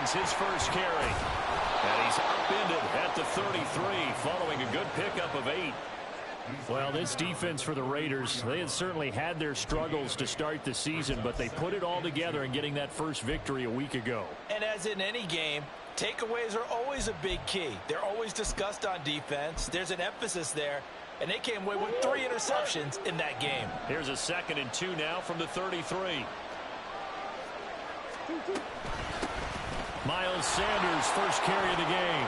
Higgins, his first carry. And he's upended at the 33 following a good pickup of 8. Well, this defense for the Raiders, they had certainly had their struggles to start the season, but they put it all together in getting that first victory a week ago. And as in any game, takeaways are always a big key. They're always discussed on defense. There's an emphasis there, and they came away with 3 interceptions in that game. Here's a 2nd and 2 now from the 33. Miles Sanders, first carry of the game.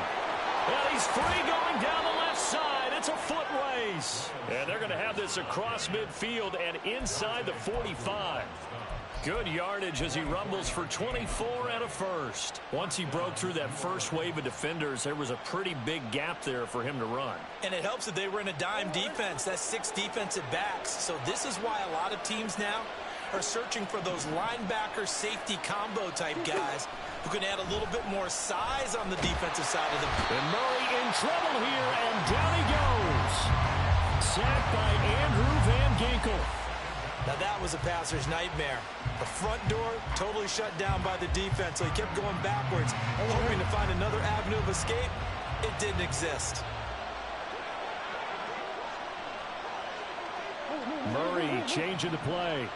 And he's free going down the left side. It's a foot race. And they're going to have this across midfield and inside the 45. Good yardage as he rumbles for 24 and a first. Once he broke through that first wave of defenders, there was a pretty big gap there for him to run. And it helps that they were in a dime defense. That's 6 defensive backs. So this is why a lot of teams now are searching for those linebacker safety combo type guys who can add a little bit more size on the defensive side of the ball. And Murray in trouble here, and down he goes. Sacked by Andrew Van Ginkel. Now that was a passer's nightmare. The front door totally shut down by the defense, so he kept going backwards, hoping to find another avenue of escape. It didn't exist. Murray changing the play.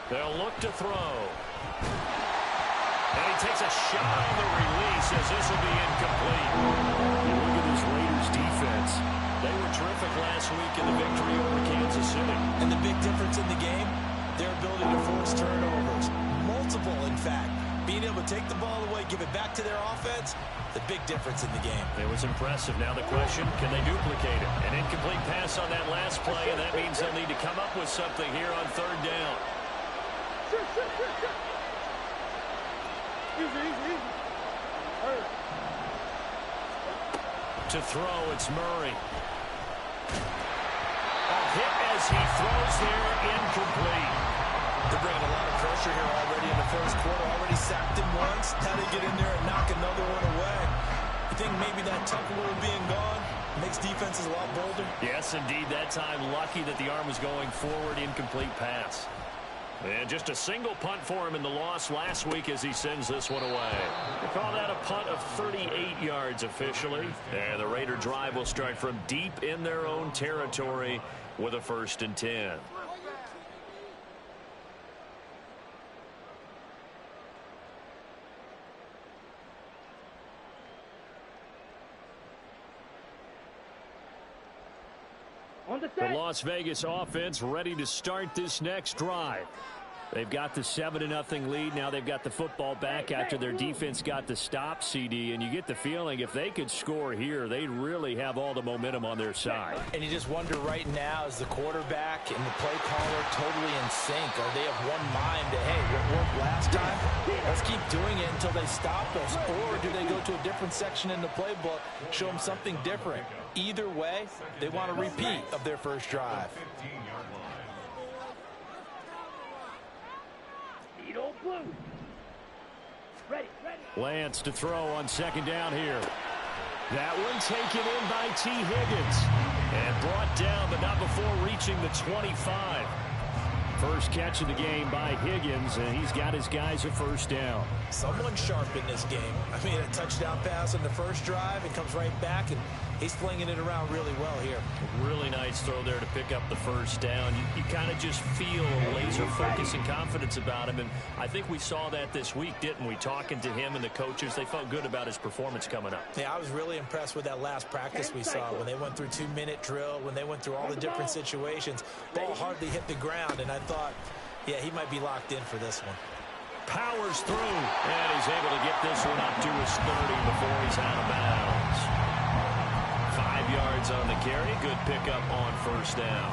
They'll look to throw. And he takes a shot on the release as this will be incomplete. You look at this Raiders defense. They were terrific last week in the victory over Kansas City. And the big difference in the game, their ability to force turnovers. Multiple, in fact. Being able to take the ball away, give it back to their offense, the big difference in the game. It was impressive. Now the question, can they duplicate it? An incomplete pass on that last play, and that means they'll need to come up with something here on 3rd down. To throw, it's Murray. A hit as he throws there, incomplete. They're bringing a lot of pressure here already in the first quarter. Already sacked him once. How to get in there and knock another one away. You think maybe that tucker rule being gone makes defenses a lot bolder? Yes, indeed. That time, lucky that the arm was going forward, incomplete pass. And just a single punt for him in the loss last week as he sends this one away. They call that a punt of 38 yards officially. And the Raider drive will start from deep in their own territory with a 1st and 10. The Las Vegas offense ready to start this next drive. They've got the 7-0 lead. Now they've got the football back after their defense got the stop, CD. And you get the feeling if they could score here, they'd really have all the momentum on their side. And you just wonder right now, is the quarterback and the play caller totally in sync? Are they of one mind to, hey, what worked last time? Let's keep doing it until they stop us. Or do they go to a different section in the playbook, show them something different? Either way, they want a repeat of their first drive. Lance to throw on 2nd down here. That one taken in by T. Higgins. And brought down, but not before reaching the 25. First catch of the game by Higgins, and he's got his guys a 1st down. Someone sharp in this game. I mean, a touchdown pass on the first drive. It comes right back, and he's flinging it around really well here. Really nice throw there to pick up the 1st down. You kind of just feel a laser focus and confidence about him, and I think we saw that this week, didn't we? Talking to him and the coaches, they felt good about his performance coming up. Yeah, I was really impressed with that last practice we saw when they went through 2-minute drill, when they went through all the different situations. Ball hardly hit the ground, and I thought, yeah, he might be locked in for this one. Powers through, and he's able to get this one up to his 30 before he's out of bounds. 5 yards on the carry. Good pickup on 1st down.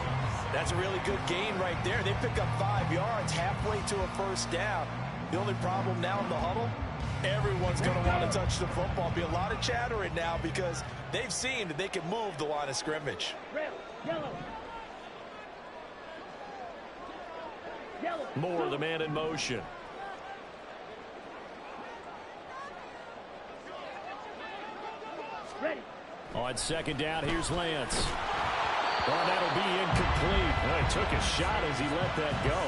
That's a really good gain right there. They pick up 5 yards halfway to a 1st down. The only problem now in the huddle, everyone's going to want to touch the football. Be a lot of chattering now because they've seen that they can move the line of scrimmage. Moore, the man in motion. On 2nd down, here's Lance. Oh, that'll be incomplete. Well, he took a shot as he let that go.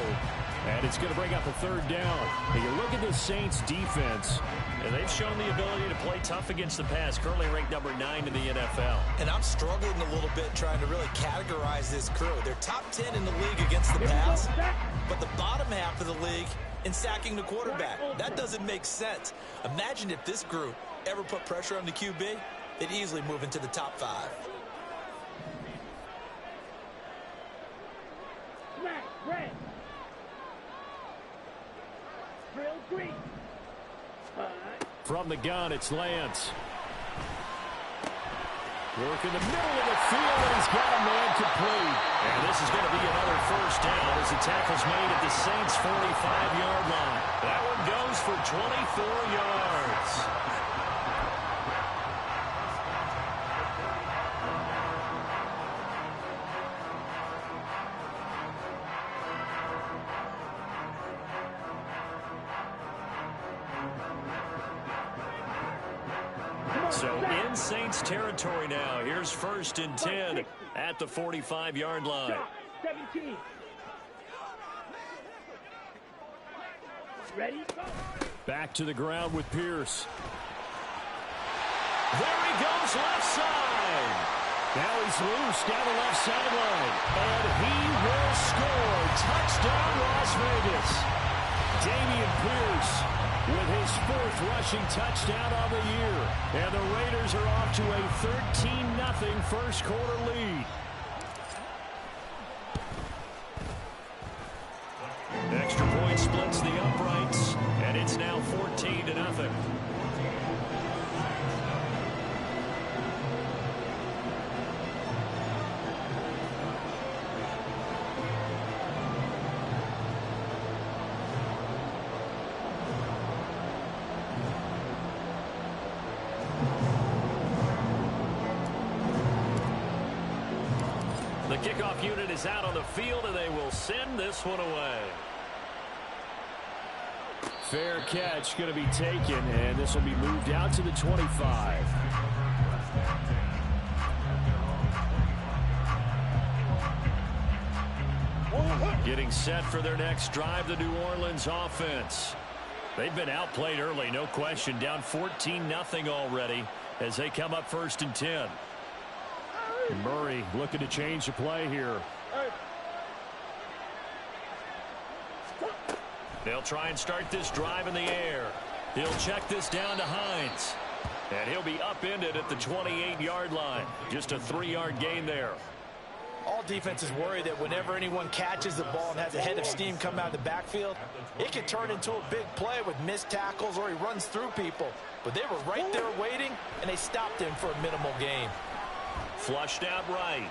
And it's going to bring up a third down. And you look at the Saints defense. And they've shown the ability to play tough against the pass, currently ranked number 9 in the NFL. And I'm struggling a little bit trying to really categorize this crew. They're top 10 in the league against the pass, but the bottom half of the league in sacking the quarterback. That doesn't make sense. Imagine if this group ever put pressure on the QB, they'd easily move into the top 5. From the gun, it's Lance. Working the middle of the field, and he's got a man complete. And this is going to be another first down as the tackle's made at the Saints' 45-yard line. That one goes for 24 yards. So in Saints territory now. Here's 1st and 10 at the 45-yard line. 17. Ready? Back to the ground with Pierce. There he goes, left side. Now he's loose down the left sideline. And he will score. Touchdown, Las Vegas. Dameon Pierce with his 4th rushing touchdown on the year. And the Raiders are off to a 13-0 first quarter lead. Extra point splits the uprights, and it's now 14-0. The kickoff unit is out on the field, and they will send this one away. Fair catch going to be taken, and this will be moved out to the 25. Getting set for their next drive, the New Orleans offense. They've been outplayed early, no question. Down 14-0 already as they come up 1st and 10. Murray looking to change the play here. They'll try and start this drive in the air. He'll check this down to Hines. And he'll be upended at the 28-yard line. Just a 3-yard gain there. All defenses worry that whenever anyone catches the ball and has a head of steam come out of the backfield, it can turn into a big play with missed tackles or he runs through people. But they were right there waiting, and they stopped him for a minimal gain. Flushed out right.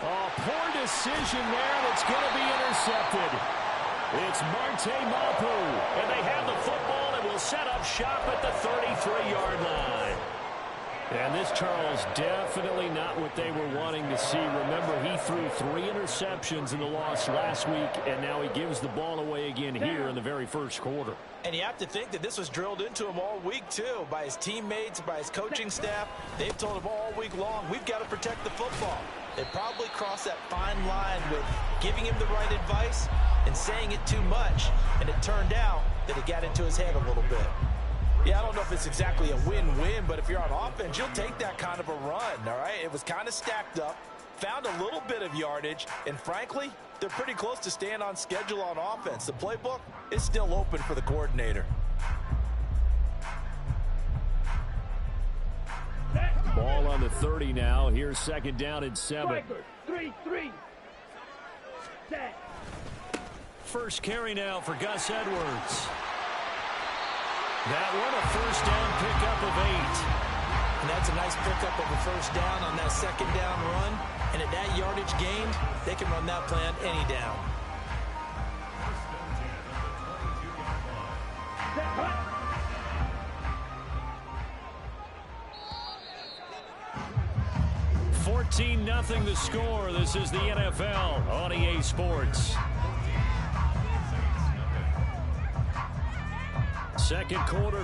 Oh, poor decision there. That's going to be intercepted. It's Marte Mapu. And they have the football and will set up shop at the 33-yard line. And this, Charles, definitely not what they were wanting to see. Remember, he threw 3 interceptions in the loss last week, and now he gives the ball away again here in the very first quarter. And you have to think that this was drilled into him all week, too, by his teammates, by his coaching staff. They've told him all week long, we've got to protect the football. They probably crossed that fine line with giving him the right advice and saying it too much. And it turned out that it got into his head a little bit. Yeah, I don't know if it's exactly a win-win, but if you're on offense, you'll take that kind of a run, all right? It was kind of stacked up, found a little bit of yardage, and frankly, they're pretty close to staying on schedule on offense. The playbook is still open for the coordinator. Ball on the 30 now. Here's 2nd down and 7. 3-3. Set. First carry now for Gus Edwards. That one a first down pickup of 8. And that's a nice pickup of a first down on that 2nd down run. And at that yardage gained, they can run that plan any down. Set. 14-0 the score. This is the NFL on EA Sports. Second quarter.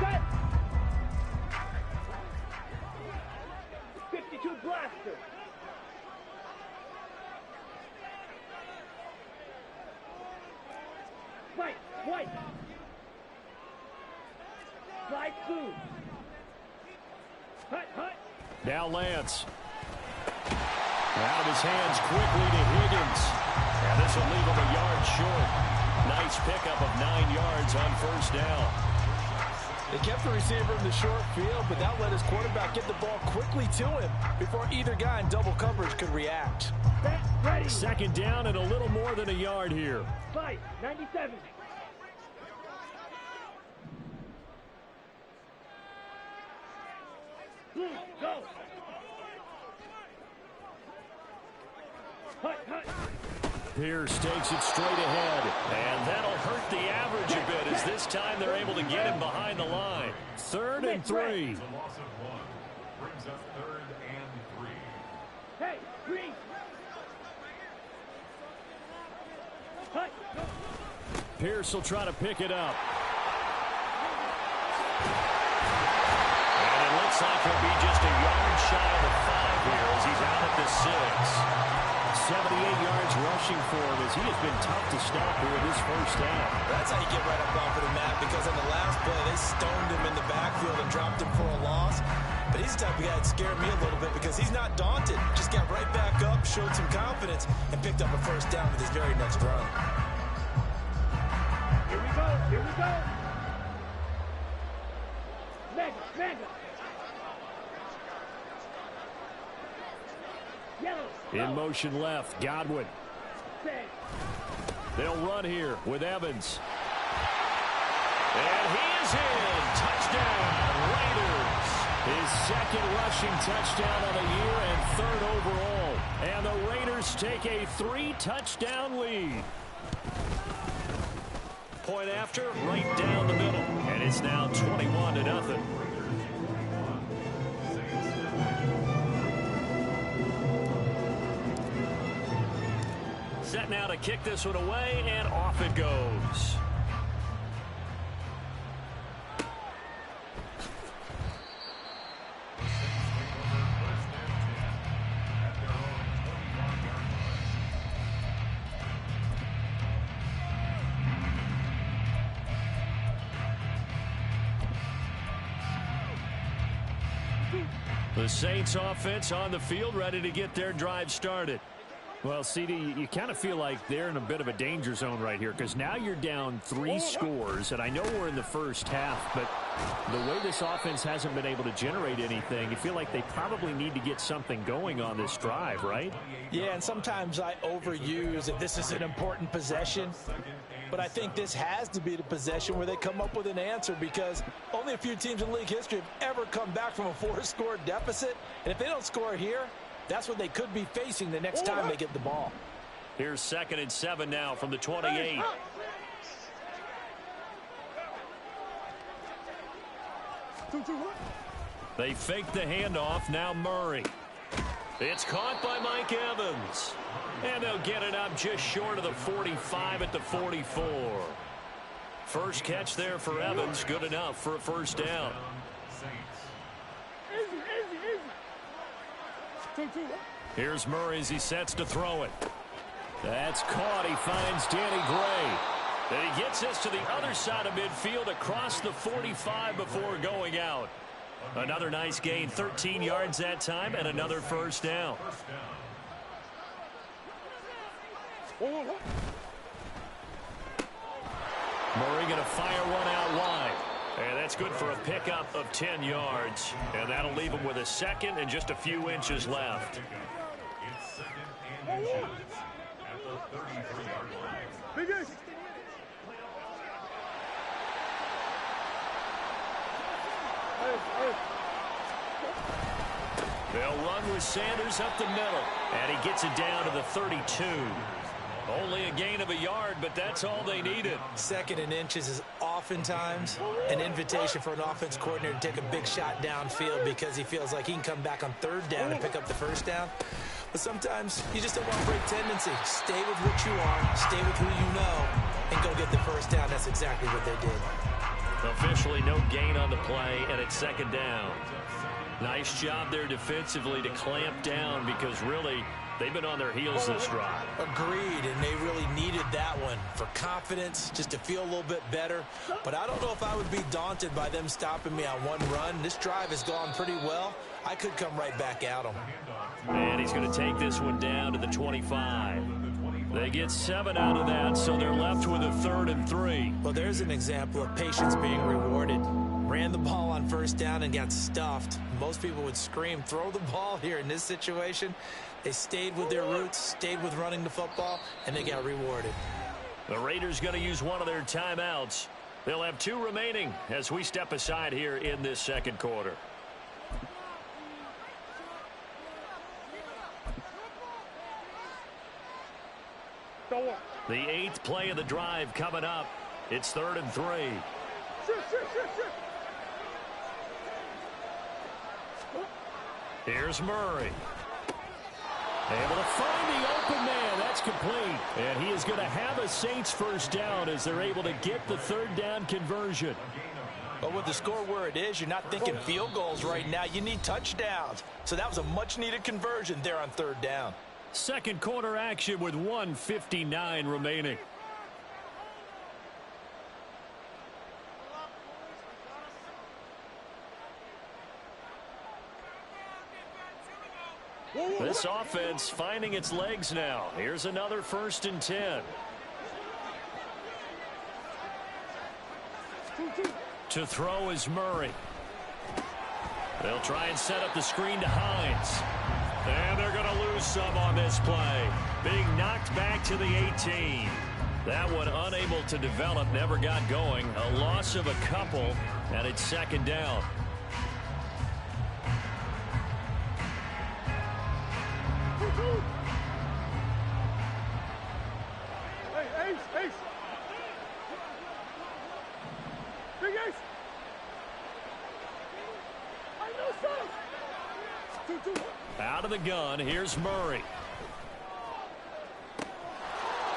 Set. 52 blaster. White, white. Slide through. Hut, hut. Now Lance. Out of his hands quickly to Higgins. And this will leave him a yard short. Nice pickup of 9 yards on first down. They kept the receiver in the short field, but that let his quarterback get the ball quickly to him before either guy in double coverage could react. Set, ready. Second down and a little more than a yard here. Fight, 97. Blue, go. Hut, hut. Pierce takes it straight ahead. And that'll hurt the average a bit as this time they're able to get him behind the line. 3rd and 3. Loss of 1 brings up 3rd and 3. Hey, green. Hut. Pierce will try to pick it up. And it looks like he'll be just a yard shy of the 5 here as he's out at the 6. 78 yards rushing for him as he has been tough to stop here in this first down. That's how you get right up off of the mat, because on the last play, they stoned him in the backfield and dropped him for a loss. But he's the type of guy that scared me a little bit because he's not daunted. Just got right back up, showed some confidence, and picked up a first down with his very next run. Here we go, here we go. Mega, mega. Yellow. In motion left, Godwin. Set. They'll run here with Evans. And he is in. Touchdown, Raiders. His second rushing touchdown on the year and 3rd overall. And the Raiders take a 3-touchdown lead. Point after, right down the middle. And it's now 21-0. Set now to kick this one away, and off it goes. The Saints offense on the field, ready to get their drive started. Well, CD, you kind of feel like they're in a bit of a danger zone right here because now you're down 3 scores, and I know we're in the first half, but the way this offense hasn't been able to generate anything, you feel like they probably need to get something going on this drive, right? Yeah, and sometimes I overuse that this is an important possession, but I think this has to be the possession where they come up with an answer because only a few teams in league history have ever come back from a 4-score deficit, and if they don't score here, that's what they could be facing the next time they get the ball. Here's 2nd and 7 now from the 28. They fake the handoff. Now Murray. It's caught by Mike Evans. And they'll get it up just short of the 45 at the 44. First catch there for Evans. Good enough for a first down. Here's Murray as he sets to throw it. That's caught. He finds Danny Gray. Then he gets us to the other side of midfield across the 45 before going out. Another nice gain, 13 yards that time, and another first down. Murray going to fire one out wide. And that's good for a pickup of 10 yards. And that'll leave him with a second and just a few inches left. It's 2nd and inches at the 33-yard line. They'll run with Sanders up the middle. And he gets it down to the 32. Only a gain of a yard, but that's all they needed. 2nd and inches is oftentimes an invitation for an offense coordinator to take a big shot downfield because he feels like he can come back on 3rd down and pick up the first down. But sometimes you just don't want to break tendency. Stay with what you are, stay with who you know, and go get the first down. That's exactly what they did. Officially no gain on the play, and it's second down. Nice job there defensively to clamp down because really they've been on their heels this drive. Agreed, and they really needed that one for confidence, just to feel a little bit better. But I don't know if I would be daunted by them stopping me on one run. This drive has gone pretty well. I could come right back at them. And he's going to take this one down to the 25. They get 7 out of that, so they're left with a 3rd and 3. Well, there's an example of patience being rewarded. Ran the ball on first down and got stuffed. Most people would scream, throw the ball here. In this situation, they stayed with their roots, stayed with running the football, and they got rewarded. The Raiders going to use one of their timeouts. They'll have 2 remaining as we step aside here in this second quarter. The 8th play of the drive coming up. It's 3rd and 3. Here's Murray. Able to find the open man. That's complete. And he is going to have a Saints first down as they're able to get the 3rd down conversion. But with the score where it is, you're not thinking field goals right now. You need touchdowns. So that was a much-needed conversion there on 3rd down. Second quarter action with 1:59 remaining. This offense finding its legs now. Here's another 1st and 10. To throw is Murray. They'll try and set up the screen to Hines. And they're going to lose some on this play. Being knocked back to the 18. That one unable to develop, never got going. A loss of a couple, and it's second down. Hey, Ace! Big Ace! I know, son! 2-2. Out of the gun, here's Murray.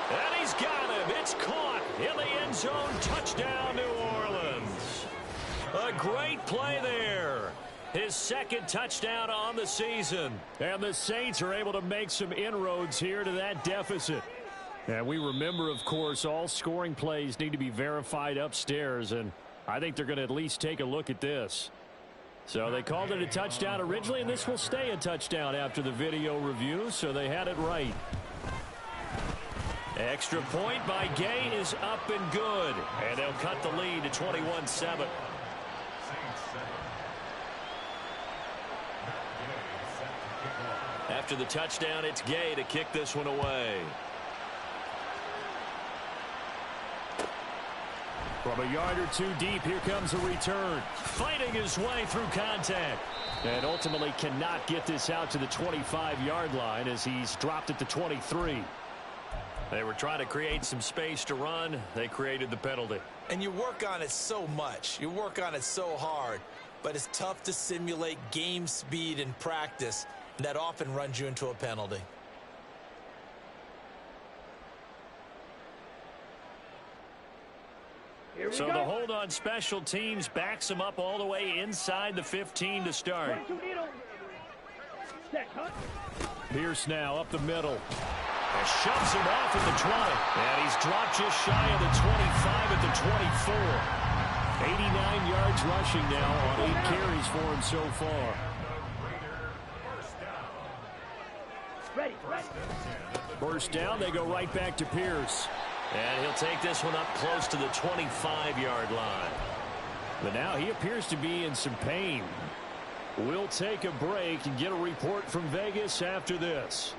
And he's got him. It's caught in the end zone. Touchdown, New Orleans. A great play there. His 2nd touchdown on the season. And the Saints are able to make some inroads here to that deficit. And we remember, of course, all scoring plays need to be verified upstairs. And I think they're going to at least take a look at this. So they called it a touchdown originally, and this will stay a touchdown after the video review, so they had it right. Extra point by Gay is up and good, and they'll cut the lead to 21-7. After the touchdown, it's Gay to kick this one away. From a yard or 2 deep, here comes a return. Fighting his way through contact. And ultimately cannot get this out to the 25-yard line as he's dropped at the 23. They were trying to create some space to run. They created the penalty. And you work on it so much. You work on it so hard. But it's tough to simulate game speed in practice. And that often runs you into a penalty. So the hold on special teams backs him up all the way inside the 15 to start. Pierce now up the middle. And shoves him off at the 20. And he's dropped just shy of the 25 at the 24. 89 yards rushing now on 8 carries for him so far. First down, they go right back to Pierce. And he'll take this one up close to the 25-yard line. But now he appears to be in some pain. We'll take a break and get a report from Vegas after this.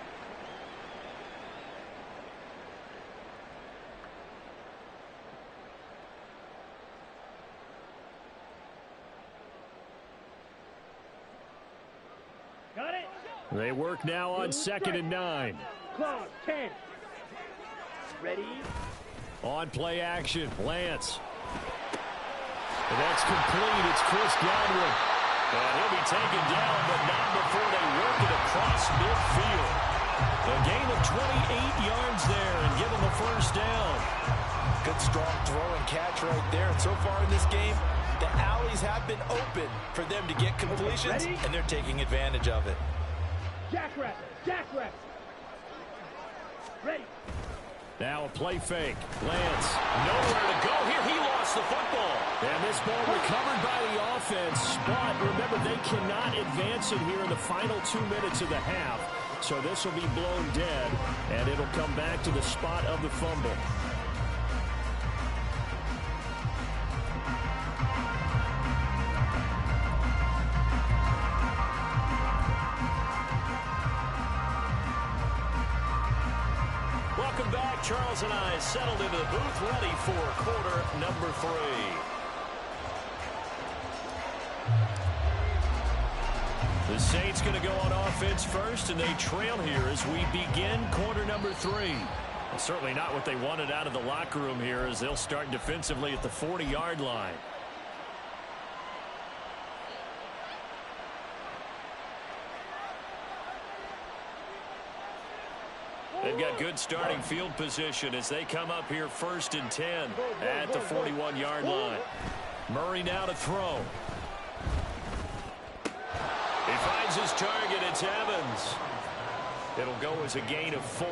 Got it. They work now on 2nd and 9. Clock 10. Ready? On play action, Lance. And that's complete. It's Chris Godwin. And he'll be taken down, but not before they work it across midfield. A gain of 28 yards there and give him a first down. Good, strong throw and catch right there. And so far in this game, the alleys have been open for them to get completions, and they're taking advantage of it. Jackrabbit, jackrabbit. Ready. Now a play fake. Lance, nowhere to go here. He lost the football. And this ball recovered by the offense. But remember, they cannot advance it here in the final 2 minutes of the half. So this will be blown dead, and it'll come back to the spot of the fumble. Welcome back. Charles and I settled into the booth, ready for quarter number 3. The Saints going to go on offense first, and they trail here as we begin quarter number 3. Well, certainly not what they wanted out of the locker room here, as they'll start defensively at the 40-yard line. They've got good starting field position as they come up here 1st and 10 at the 41-yard line. Murray now to throw. He finds his target. It's Evans. It'll go as a gain of 4,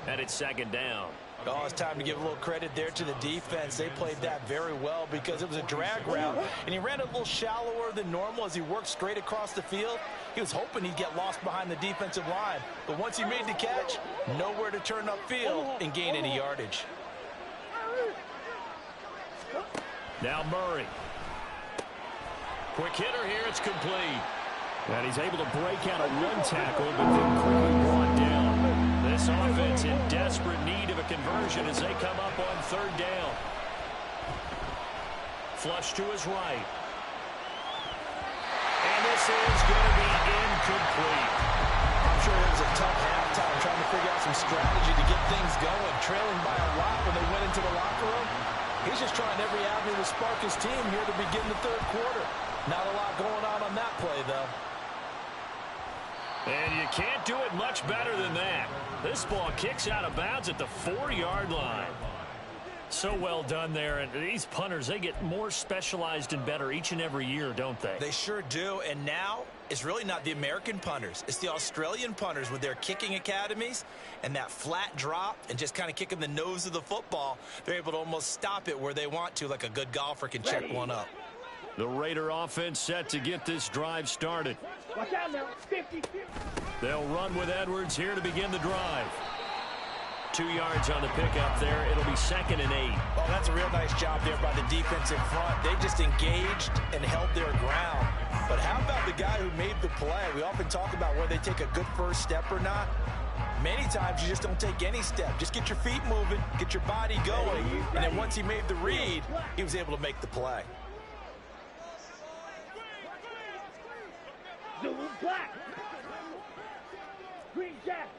and it's 2nd down. Oh, it's time to give a little credit there to the defense. They played that very well because it was a drag route, and he ran a little shallower than normal as he worked straight across the field. He was hoping he'd get lost behind the defensive line, but once he made the catch, nowhere to turn upfield and gain any yardage. Now Murray. Quick hitter here. It's complete. And he's able to break out a one tackle, but then quickly brought down. This offense in desperate need of a conversion as they come up on 3rd down. Flush to his right. And this is going to be incomplete. I'm sure it was a tough halftime trying to figure out some strategy to get things going. Trailing by a lot when they went into the locker room. He's just trying every avenue to spark his team here to begin the 3rd quarter. Not a lot going on that play, though. And you can't do it much better than that. This ball kicks out of bounds at the 4-yard line. So well done there. And these punters, they get more specialized and better each and every year, don't they? They sure do. And now it's really not the American punters. It's the Australian punters with their kicking academies and that flat drop and just kind of kicking the nose of the football. They're able to almost stop it where they want to, like a good golfer can check one up. The Raider offense set to get this drive started. Watch out now. 50. They'll run with Edwards here to begin the drive. 2 yards on the pickup there. It'll be 2nd and 8. Oh, that's a real nice job there by the defense in front. They just engaged and held their ground. But how about the guy who made the play? We often talk about whether they take a good first step or not. Many times you just don't take any step. Just get your feet moving, get your body going. And then once he made the read, he was able to make the play. Zulu black. Green jack.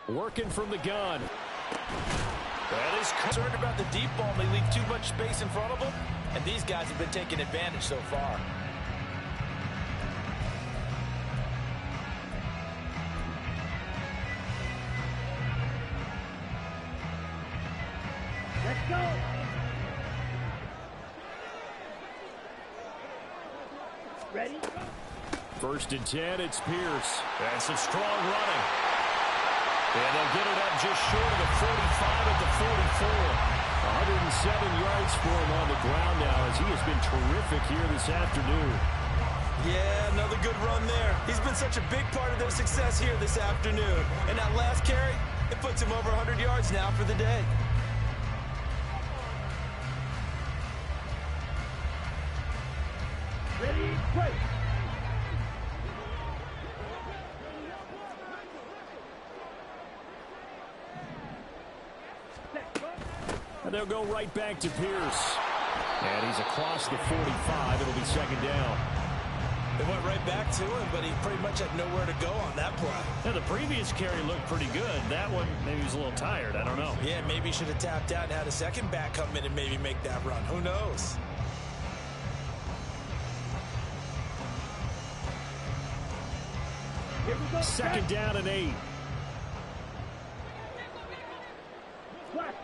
Working from the gun. That is concerned about the deep ball. They leave too much space in front of them. And these guys have been taking advantage so far. Let's go. Ready? 1st and 10, it's Pierce. That's some strong running. And they'll get it up just short of the 45 at the 44. 107 yards for him on the ground now as he has been terrific here this afternoon. Yeah, another good run there. He's been such a big part of their success here this afternoon. And that last carry, it puts him over 100 yards now for the day. Ready? Break. And they'll go right back to Pierce. And he's across the 45. It'll be 2nd down. They went right back to him, but he pretty much had nowhere to go on that play. Now, the previous carry looked pretty good. That one, maybe he was a little tired. I don't know. Yeah, maybe he should have tapped out and had a second back come in and maybe make that run. Who knows? Here we go. 2nd down and 8.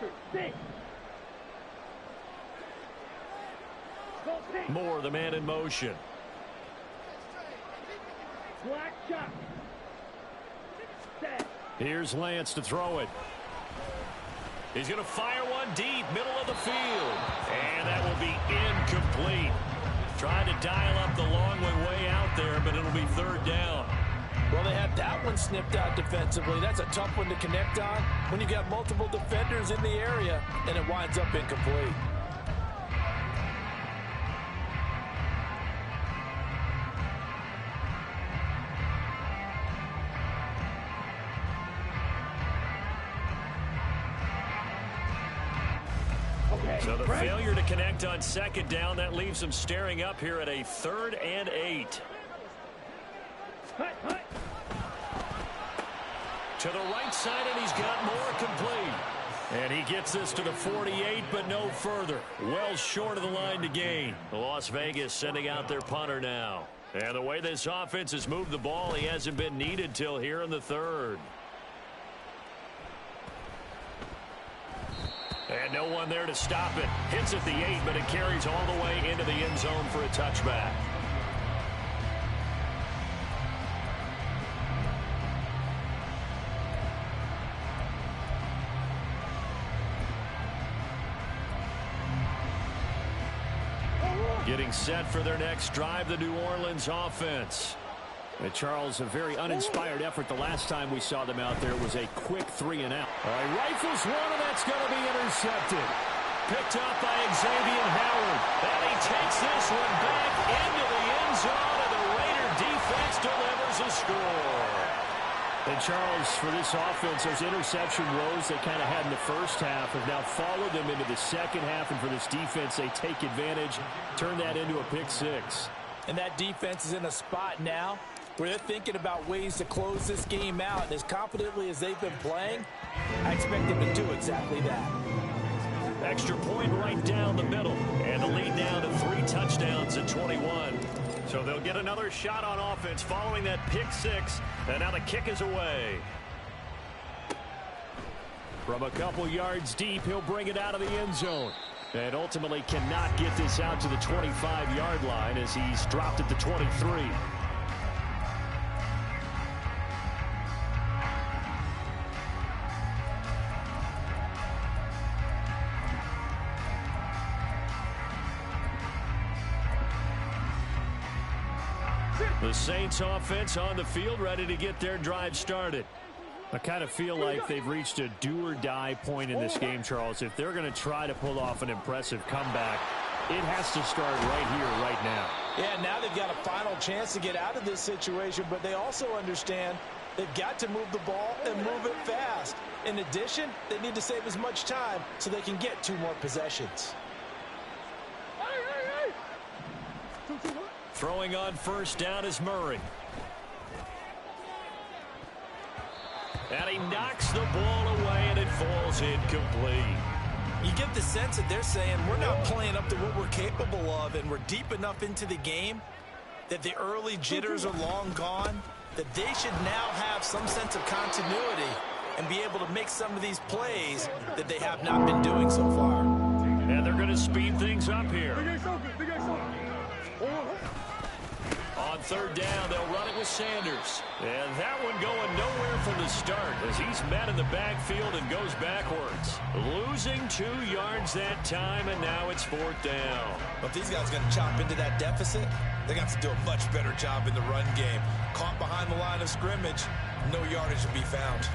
Clifford, 6. Go pink. Moore, the man in motion. Black shot. Set. Here's Lance to throw it. He's going to fire one deep, middle of the field. And that will be incomplete. Trying to dial up the long way out there, but it'll be third down. Well, they had that one snipped out defensively. That's a tough one to connect on when you got multiple defenders in the area, and it winds up incomplete. So the failure to connect on second down, that leaves them staring up here at a 3rd and 8. Hut, hut. To the right side, and he's got Moore complete. And he gets this to the 48, but no further. Well short of the line to gain. Las Vegas sending out their punter now. And the way this offense has moved the ball, he hasn't been needed till here in the 3rd. And no one there to stop it. Hits at the 8, but it carries all the way into the end zone for a touchback. Getting set for their next drive, the New Orleans offense. And Charles, a very uninspired effort the last time we saw them out there was a quick 3 and out. All right, rifles one, and that's going to be intercepted. Picked up by Xavier Howard. And he takes this one back into the end zone, and the Raider defense delivers a score. And Charles, for this offense, those interception woes they kind of had in the first half have now followed them into the second half. And for this defense, they take advantage, turn that into a pick 6. And that defense is in a spot now where they're thinking about ways to close this game out. And as confidently as they've been playing, I expect them to do exactly that. Extra point right down the middle. And the lead down to 3 touchdowns at 21. So they'll get another shot on offense following that pick 6. And now the kick is away. From a couple yards deep, he'll bring it out of the end zone. And ultimately cannot get this out to the 25-yard line as he's dropped at the 23. The Saints offense on the field ready to get their drive started. I kind of feel like they've reached a do-or-die point in this game, Charles. If they're going to try to pull off an impressive comeback, it has to start right here, right now. Yeah, now they've got a final chance to get out of this situation, but they also understand they've got to move the ball and move it fast. In addition, they need to save as much time so they can get 2 more possessions. Throwing on first down is Murray. And he knocks the ball away, and it falls incomplete. You get the sense that they're saying we're not playing up to what we're capable of, and we're deep enough into the game that the early jitters are long gone, that they should now have some sense of continuity and be able to make some of these plays that they have not been doing so far. And they're going to speed things up here. On third down, they'll run it with Sanders. And that one going nowhere from the start as he's met in the backfield and goes backwards. Losing 2 yards that time, and now it's 4th down. But if these guys are going to chop into that deficit, they're going to have to do a much better job in the run game. Caught behind the line of scrimmage, no yardage to be found.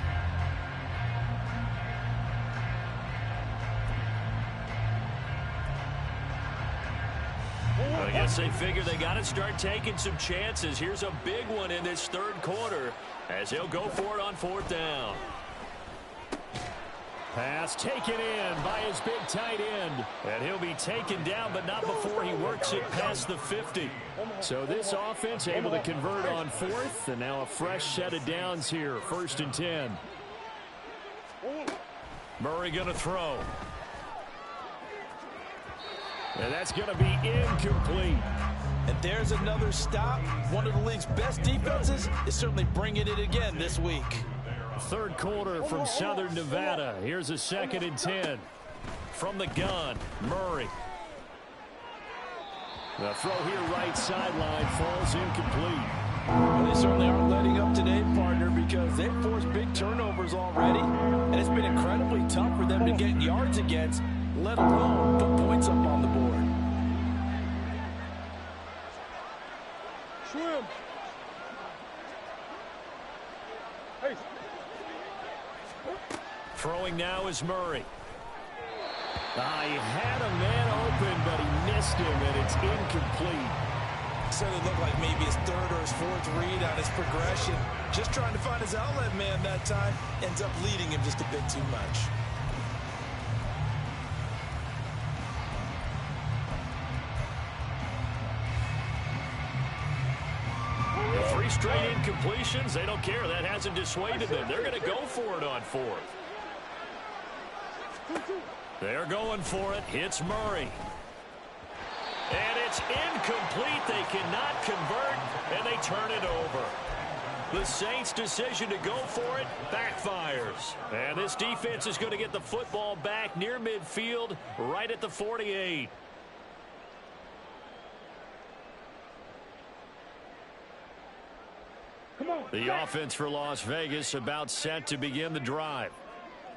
I guess they figure they got to start taking some chances. Here's a big one in this 3rd quarter as he'll go for it on 4th down. Pass taken in by his big tight end. And he'll be taken down, but not before he works it past the 50. So this offense able to convert on 4th, and now a fresh set of downs here, 1st and 10. Murray going to throw. And that's going to be incomplete. And there's another stop. One of the league's best defenses is certainly bringing it again this week. Third quarter from Southern Nevada. Here's a 2nd and 10. From the gun, Murray. The throw here right sideline falls incomplete. Well, they certainly aren't letting up today, partner, because they've forced big turnovers already, and it's been incredibly tough for them to get yards against, let alone put points up on the board. Swim. Hey. Throwing now is Murray. He had a man open, but he missed him, and it's incomplete. Certainly looked like maybe his 3rd or his 4th read on his progression. Just trying to find his outlet man that time. Ends up leading him just a bit too much. The 3 straight incompletions, they don't care. That hasn't dissuaded them. They're going to go for it on 4th. They're going for it. Hits Murray. And it's incomplete. They cannot convert, and they turn it over. The Saints' decision to go for it backfires. And this defense is going to get the football back near midfield, right at the 48. Come on. The offense for Las Vegas about set to begin the drive.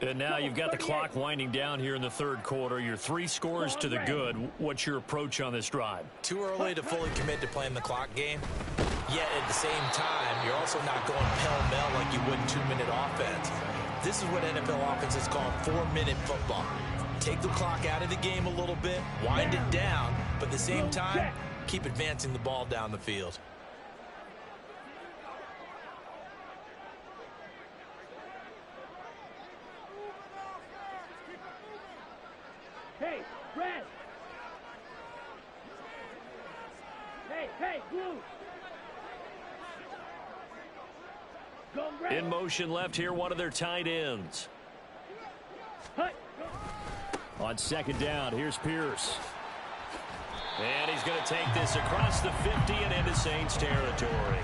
And now you've got the clock winding down here in the 3rd quarter. You're 3 scores to the good. What's your approach on this drive? Too early to fully commit to playing the clock game. Yet at the same time, you're also not going pell-mell like you would in 2-minute offense. This is what NFL offenses call 4-minute football. Take the clock out of the game a little bit, wind it down, but at the same time, keep advancing the ball down the field. Hey, red. Hey, blue. Go red. In motion left here, one of their tight ends. Hut. On 2nd down, here's Pierce. And he's going to take this across the 50 and into Saints territory.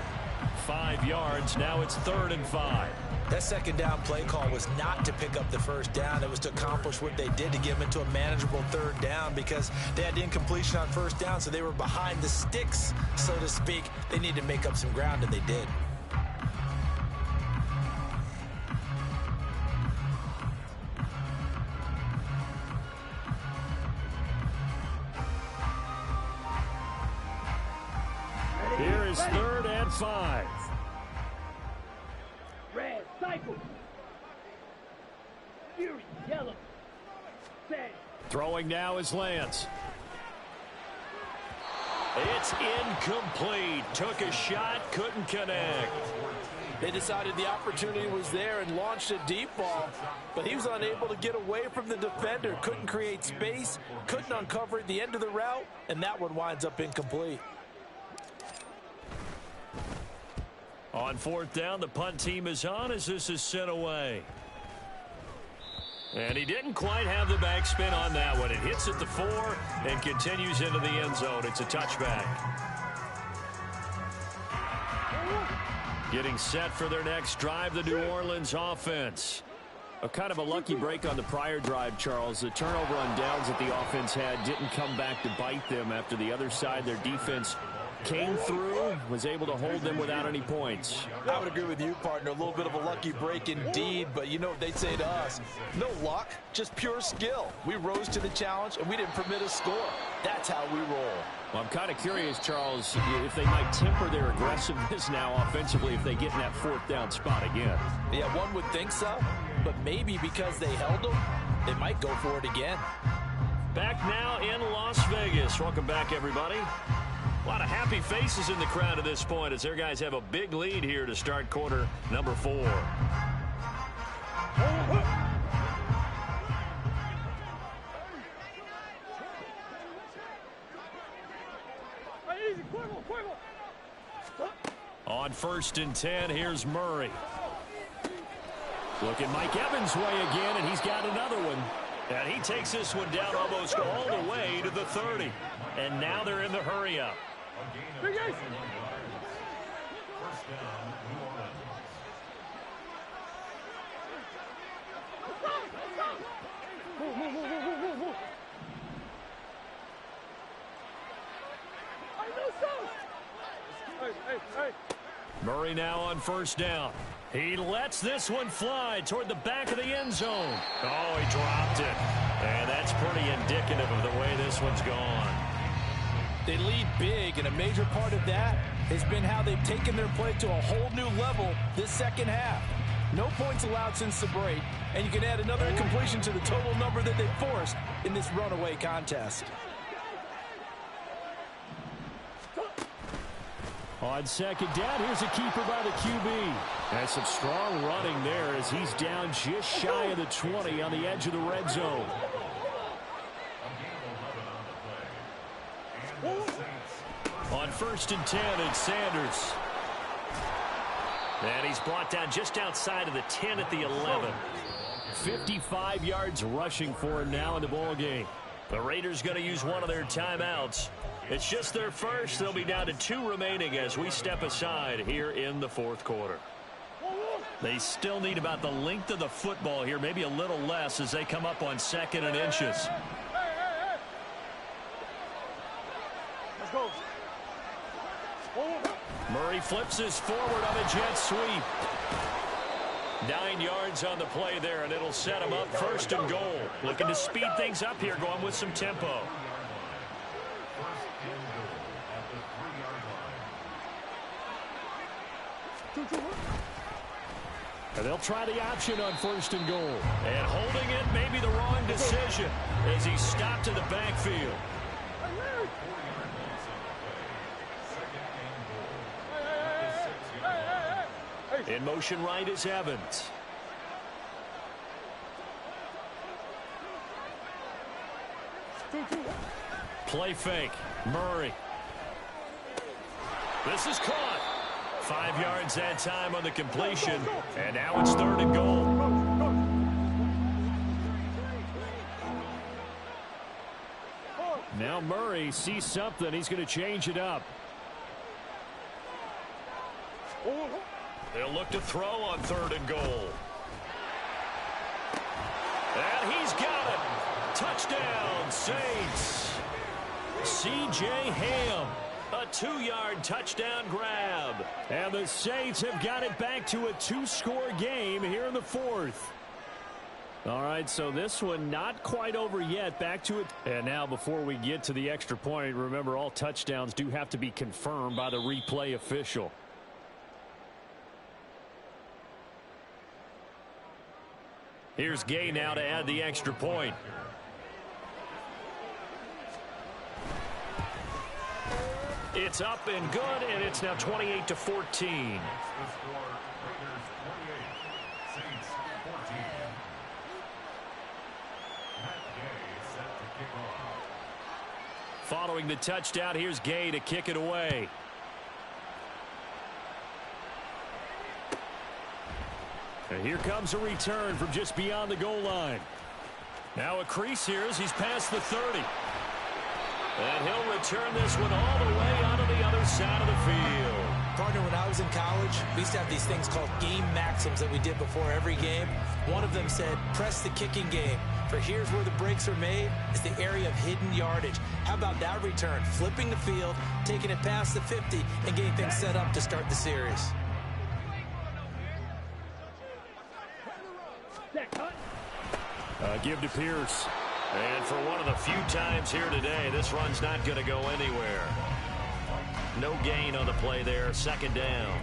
5 yards, now it's 3rd and 5. That 2nd down play call was not to pick up the 1st down. It was to accomplish what they did to get them into a manageable 3rd down because they had incompletion on 1st down, so they were behind the sticks, so to speak. They needed to make up some ground, and they did. Here is 3rd and 5. Red, cycle. Fury, yellow. Sand. Throwing now is Lance. It's incomplete. Took a shot, couldn't connect. They decided the opportunity was there and launched a deep ball, but he was unable to get away from the defender. Couldn't create space, couldn't uncover at the end of the route, and that one winds up incomplete. On 4th down, the punt team is on as this is sent away. And he didn't quite have the backspin on that one. It hits at the 4 and continues into the end zone. It's a touchback. Getting set for their next drive, the New Orleans offense. A kind of a lucky break on the prior drive, Charles. The turnover on downs that the offense had didn't come back to bite them after the other side. Their defense came through, was able to hold them without any points. I would agree with you, partner. A little bit of a lucky break indeed, but you know what they'd say to us? No luck, just pure skill. We rose to the challenge, and we didn't permit a score. That's how we roll. Well, I'm kind of curious, Charles, if they might temper their aggressiveness now offensively if they get in that 4th down spot again. Yeah, one would think so, but maybe because they held them, they might go for it again. Back now in Las Vegas. Welcome back, everybody. A lot of happy faces in the crowd at this point as their guys have a big lead here to start quarter number 4. On 1st and 10, here's Murray. Look at Mike Evans' way again, and he's got another one. And he takes this one down almost all the way to the 30. And now they're in the hurry-up. First down, New Orleans. Murray now on first down. He lets this one fly toward the back of the end zone. Oh, he dropped it. And that's pretty indicative of the way this one's gone. They lead big, and a major part of that has been how they've taken their play to a whole new level this second half. No points allowed since the break, and you can add another incompletion to the total number that they forced in this runaway contest. On second down, here's a keeper by the QB. And some strong running there as he's down just shy of the 20 on the edge of the red zone. On 1st and 10, it's Sanders. And he's brought down just outside of the 10 at the 11. 55 yards rushing for him now in the ball game. The Raiders going to use one of their timeouts. It's just their first. They'll be down to 2 remaining as we step aside here in the 4th quarter. They still need about the length of the football here, maybe a little less as they come up on 2nd and inches. Let's go. Murray flips this forward on a jet sweep. 9 yards on the play there, and it'll set him up 1st and goal. Looking to speed things up here, going with some tempo. And they'll try the option on 1st and goal. And holding it may be the wrong decision as he stopped in the backfield. In motion right is Evans. Play fake. Murray. This is caught. 5 yards that time on the completion. And now it's 3rd and goal. Now Murray sees something. He's going to change it up. They'll look to throw on 3rd and goal. And he's got it. Touchdown, Saints. C.J. Ham. A 2-yard touchdown grab. And the Saints have got it back to a 2-score game here in the 4th. All right, so this one not quite over yet. Back to it. And now before we get to the extra point, remember all touchdowns do have to be confirmed by the replay official. Here's Gay now to add the extra point. It's up and good, and it's now 28-14. The score, Raiders 28, Saints 14. Matt Gay set to kick off. Following the touchdown, here's Gay to kick it away. And here comes a return from just beyond the goal line. Now a crease here as he's past the 30. And he'll return this one all the way onto the other side of the field. Partner, when I was in college, we used to have these things called game maxims that we did before every game. One of them said, press the kicking game. For here's where the breaks are made. It's the area of hidden yardage. How about that return? Flipping the field, taking it past the 50, and getting things set up to start the series. Give to Pierce. And for one of the few times here today, this run's not going to go anywhere. No gain on the play there, 2nd down.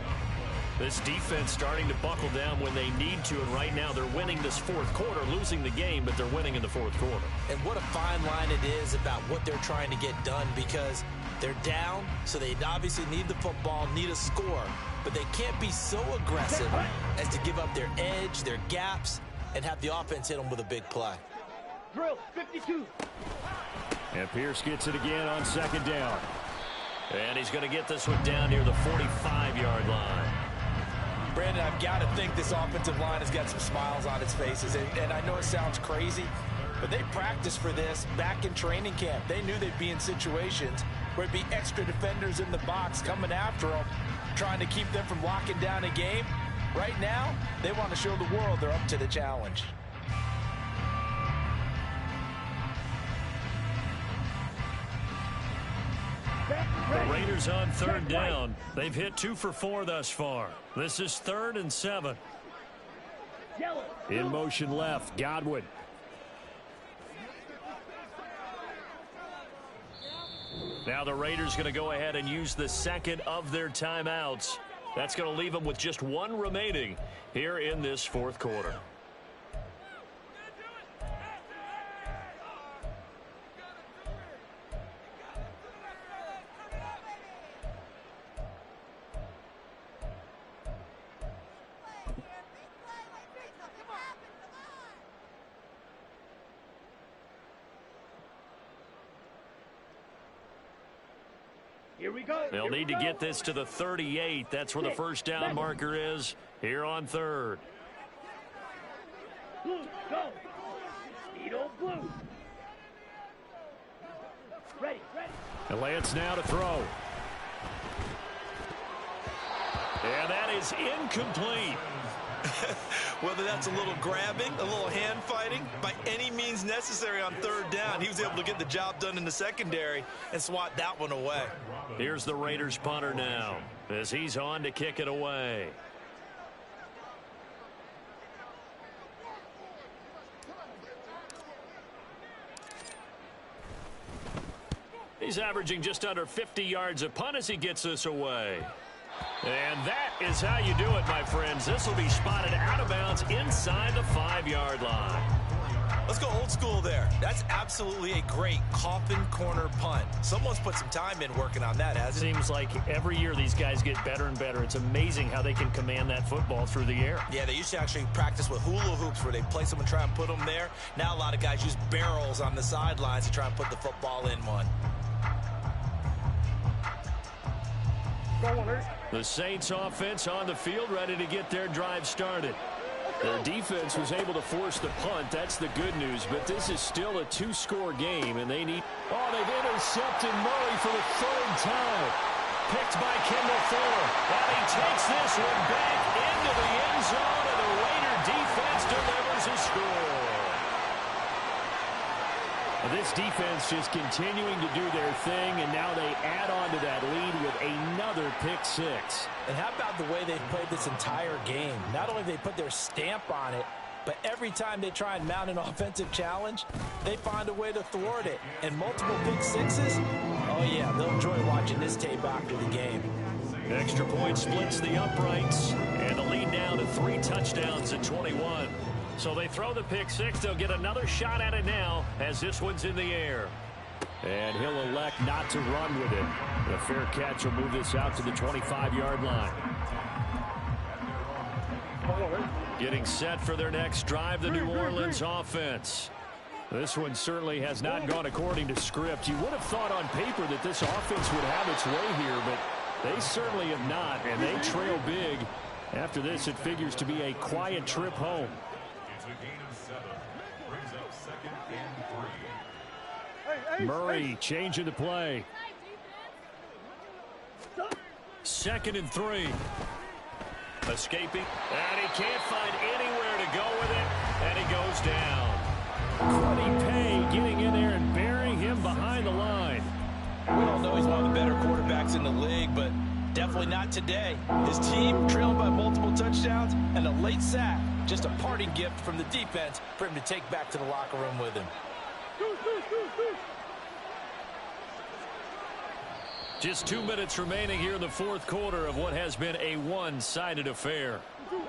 This defense starting to buckle down when they need to, and right now they're winning this 4th quarter, losing the game, but they're winning in the 4th quarter. And what a fine line it is about what they're trying to get done, because they're down, so they obviously need the football, need a score, but they can't be so aggressive as to give up their edge, their gaps, and have the offense hit them with a big play. Drill, 52. And Pierce gets it again on 2nd down. And he's going to get this one down near the 45-yard line. Brandon, I've got to think this offensive line has got some smiles on its faces. And I know it sounds crazy, but they practiced for this back in training camp. They knew they'd be in situations where it'd be extra defenders in the box coming after them, trying to keep them from locking down a game. Right now, they want to show the world they're up to the challenge. The Raiders on third down. They've hit 2 for 4 thus far. This is 3rd and 7. In motion left, Godwin. Now the Raiders going to go ahead and use the second of their timeouts. That's going to leave them with just 1 remaining here in this 4th quarter. Here we go. They'll need to get this to the 38. That's where the first down marker is here on 3rd. Blue, go. Speed old blue. Ready. And Lance now to throw. And that is incomplete. Whether that's a little grabbing, a little hand fighting, by any means necessary on 3rd down, he was able to get the job done in the secondary and swat that one away. Here's the Raiders punter now as he's on to kick it away. He's averaging just under 50 yards a punt as he gets this away. And that is how you do it, my friends. This will be spotted out of bounds inside the 5-yard line. Let's go old school there. That's absolutely a great coffin corner punt. Someone's put some time in working on that, hasn't it? Seems like every year these guys get better and better. It's amazing how they can command that football through the air. Yeah, they used to actually practice with hula hoops where they place them and try and put them there. Now a lot of guys use barrels on the sidelines to try and put the football in one. The Saints offense on the field, ready to get their drive started. Their defense was able to force the punt. That's the good news. But this is still a 2-score game, and they need... Oh, they've intercepted Murray for the 3rd time. Picked by Kendall Fuller. And he takes this one back into the end zone, and the Raider defense delivers a score. This defense just continuing to do their thing, and now they add on to that lead with another pick 6. And how about the way they've played this entire game? Not only have they put their stamp on it, but every time they try and mount an offensive challenge, they find a way to thwart it. And multiple pick 6s, oh yeah, they'll enjoy watching this tape after the game. Extra point splits the uprights, and the lead now to 3 touchdowns at 21. So they throw the pick 6. They'll get another shot at it now as this one's in the air. And he'll elect not to run with it. The fair catch will move this out to the 25-yard line. Getting set for their next drive, the New Orleans offense. This one certainly has not gone according to script. You would have thought on paper that this offense would have its way here, but they certainly have not, and they trail big. After this, it figures to be a quiet trip home. It's a gain of 7. Brings up 2nd and 3. Murray changing the play. 2nd and 3. Escaping, and he can't find anywhere to go with it, and he goes down. Cruddy Pay getting in there and burying him behind the line. We all know he's one of the better quarterbacks in the league, but definitely not today. His team trailing by multiple touchdowns and a late sack. Just a parting gift from the defense for him to take back to the locker room with him. Just 2 minutes remaining here in the 4th quarter of what has been a one-sided affair.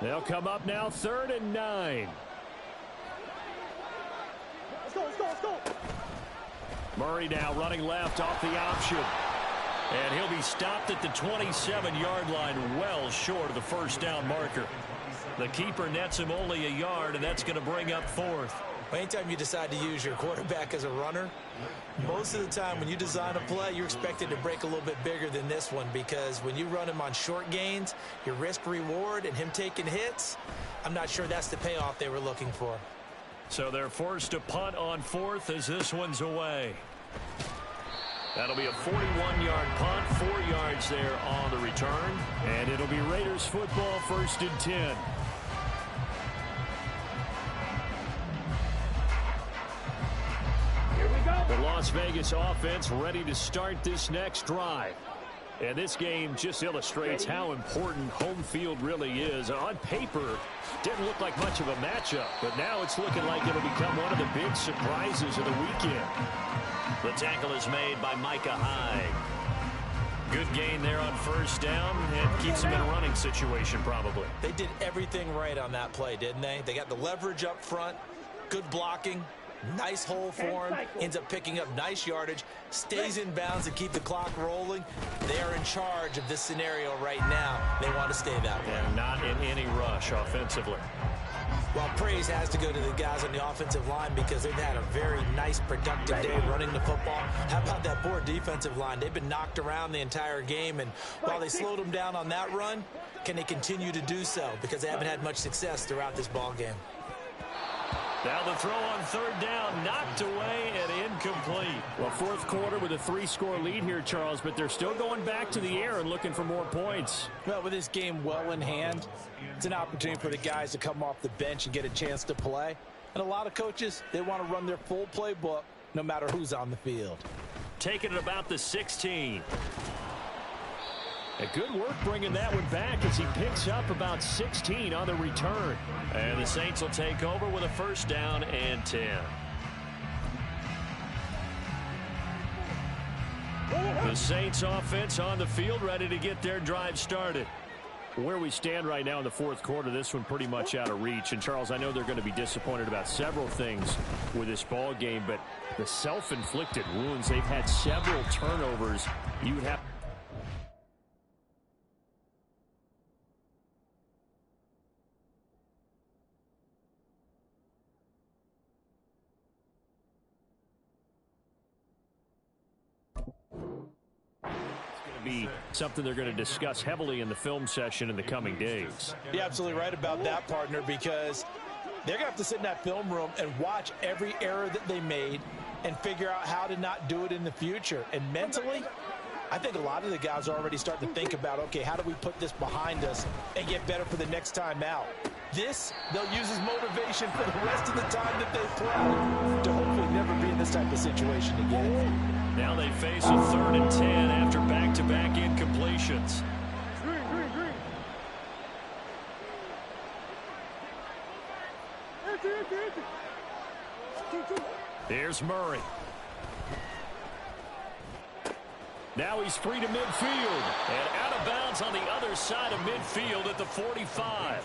They'll come up now 3rd and 9. Let's go. Murray now running left off the option. And he'll be stopped at the 27-yard line, well short of the first down marker. The keeper nets him only a yard, and that's going to bring up 4th. Anytime you decide to use your quarterback as a runner, most of the time when you design a play, you're expected to break a little bit bigger than this one, because when you run him on short gains, your risk-reward and him taking hits, I'm not sure that's the payoff they were looking for. So they're forced to punt on 4th as this one's away. That'll be a 41-yard punt, 4 yards there on the return. And it'll be Raiders football, 1st and 10. Here we go. The Las Vegas offense ready to start this next drive. And this game just illustrates how important home field really is. On paper, didn't look like much of a matchup, but now it's looking like it'll become one of the big surprises of the weekend. The tackle is made by Micah Hyde. Good gain there on first down, and keeps him in a running situation probably. They did everything right on that play, didn't they? They got the leverage up front, good blocking, nice hole for him, ends up picking up nice yardage, stays in bounds and keep the clock rolling. They are in charge of this scenario right now. They want to stay that way. And not in any rush offensively. Well, praise has to go to the guys on the offensive line because they've had a very nice, productive day running the football. How about that poor defensive line? They've been knocked around the entire game, and while they slowed them down on that run, can they continue to do so? Because they haven't had much success throughout this ball game. Now the throw on third down, knocked away and incomplete. Well, fourth quarter with a 3-score lead here, Charles, but they're still going back to the air and looking for more points. Well, with this game well in hand, it's an opportunity for the guys to come off the bench and get a chance to play. And a lot of coaches, they want to run their full playbook no matter who's on the field. Taking it about the 16. A good work bringing that one back as he picks up about 16 on the return. And the Saints will take over with a first down and 10. The Saints offense on the field ready to get their drive started. Where we stand right now in the fourth quarter, this one pretty much out of reach. And, Charles, I know they're going to be disappointed about several things with this ball game, but the self-inflicted wounds, they've had several turnovers. You would have be something they're going to discuss heavily in the film session in the coming days. You're absolutely right about that, partner, because they're going to have to sit in that film room and watch every error that they made and figure out how to not do it in the future. And mentally, I think a lot of the guys are already starting to think about, okay, how do we put this behind us and get better for the next time out? This, they'll use as motivation for the rest of the time that they play to hopefully never be in this type of situation again. Now they face a 3rd and 10 after back-to-back incompletions. Here's Murray. Now he's free to midfield. And out of bounds on the other side of midfield at the 45.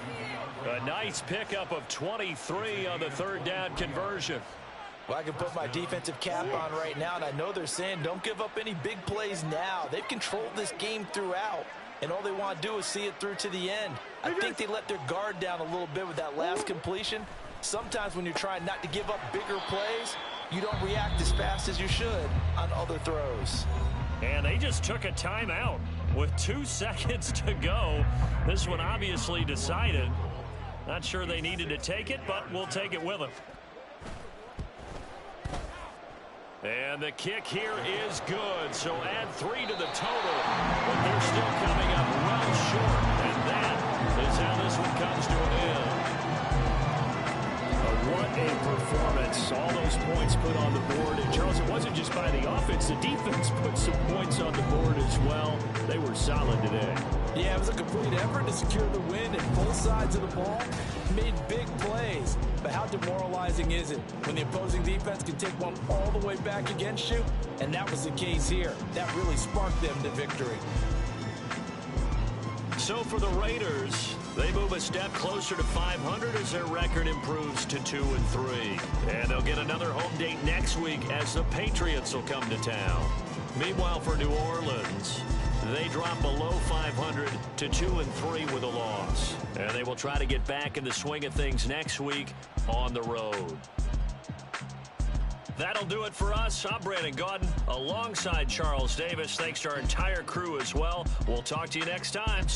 A nice pickup of 23 on the 3rd down conversion. Well, I can put my defensive cap on right now, and I know they're saying don't give up any big plays now. They've controlled this game throughout, and all they want to do is see it through to the end. I think they let their guard down a little bit with that last completion. Sometimes when you're trying not to give up bigger plays, you don't react as fast as you should on other throws. And they just took a timeout with 2 seconds to go. This one obviously decided. Not sure they needed to take it, but we'll take it with them. And the kick here is good, so add 3 to the total. But they're still coming up well short, and that is how this one comes to an end. What a performance. All those points put on the board. And, Charles, it wasn't just by the offense. The defense put some points on the board as well. They were solid today. Yeah, it was a complete effort to secure the win at both sides of the ball. Made big plays. But how demoralizing is it when the opposing defense can take one all the way back against you? And that was the case here. That really sparked them to victory. So for the Raiders, they move a step closer to 500 as their record improves to 2-3. And they'll get another home date next week as the Patriots will come to town. Meanwhile, for New Orleans, they drop below 500 to 2-3 with a loss. And they will try to get back in the swing of things next week on the road. That'll do it for us. I'm Brandon Gaudin alongside Charles Davis. Thanks to our entire crew as well. We'll talk to you next time.